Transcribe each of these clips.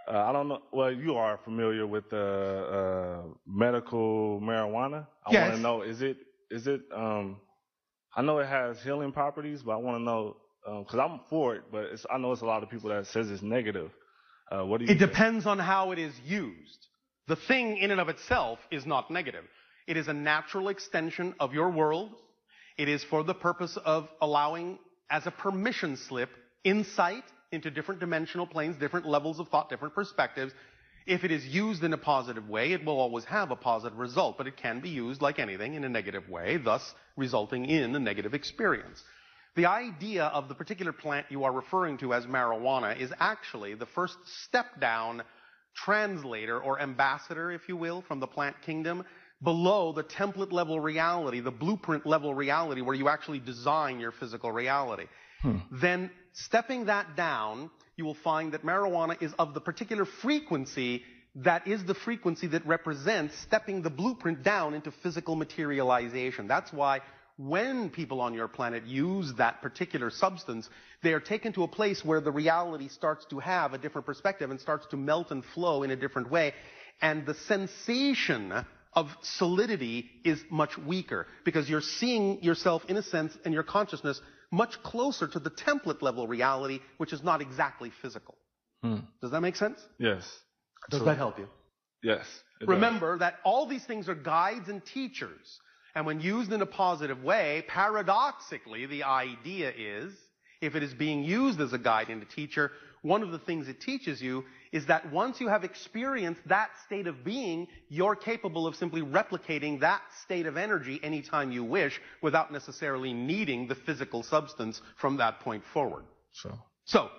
I don't know. Well, you are familiar with medical marijuana. I Yes. want to know, is it, I know it has healing properties, but I want to know, because I'm for it, but I know it's a lot of people that says it's negative. What do you It think? depends on how it is used. The thing in and of itself is not negative. It is a natural extension of your world. It is for the purpose of allowing, as a permission slip, insight into different dimensional planes, different levels of thought, different perspectives. If it is used in a positive way, it will always have a positive result, but it can be used, like anything, in a negative way, thus resulting in a negative experience. The idea of the particular plant you are referring to as marijuana is actually the first step down translator or ambassador, if you will, from the plant kingdom below the template level reality, the blueprint level reality where you actually design your physical reality. Then stepping that down, you will find that marijuana is of the particular frequency that is the frequency that represents stepping the blueprint down into physical materialization. That's why when people on your planet use that particular substance, they are taken to a place where the reality starts to have a different perspective and starts to melt and flow in a different way. And the sensation of solidity is much weaker because you're seeing yourself, in a sense, and your consciousness much closer to the template level reality, which is not exactly physical. Does that make sense? Yes. Does that help you? Yes. Remember that all these things are guides and teachers. And when used in a positive way, paradoxically, the idea is, if it is being used as a guide and a teacher, one of the things it teaches you is that once you have experienced that state of being, you're capable of simply replicating that state of energy anytime you wish without necessarily needing the physical substance from that point forward. So,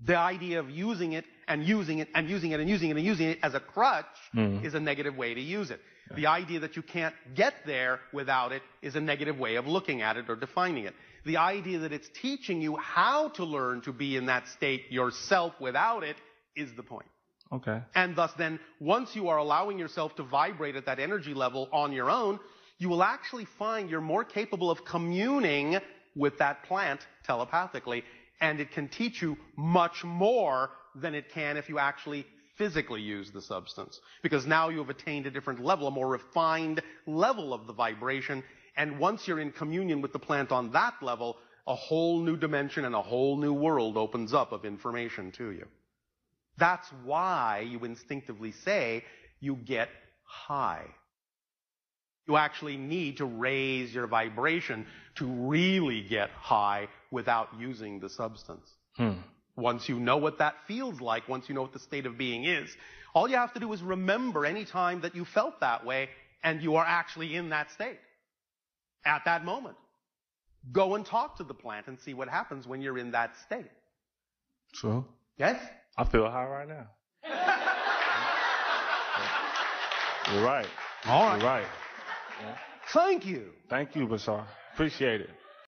the idea of using it and using it and using it and using it and using it as a crutch is a negative way to use it. The idea that you can't get there without it is a negative way of looking at it or defining it. The idea that it's teaching you how to learn to be in that state yourself without it is the point. Okay. And thus then, once you are allowing yourself to vibrate at that energy level on your own, you will actually find you're more capable of communing with that plant telepathically, and it can teach you much more than it can if you actually physically use the substance. Because now you have attained a different level, a more refined level of the vibration, and once you're in communion with the plant on that level, a whole new dimension and a whole new world opens up of information to you. That's why you instinctively say you get high. You actually need to raise your vibration to really get high without using the substance. Once you know what that feels like, once you know what the state of being is, all you have to do is remember any time that you felt that way and you are actually in that state at that moment. Go and talk to the plant and see what happens when you're in that state. True. Yes? I feel high right now. You're right. All right. You're right. Thank you. Thank you, Bashar. Appreciate it.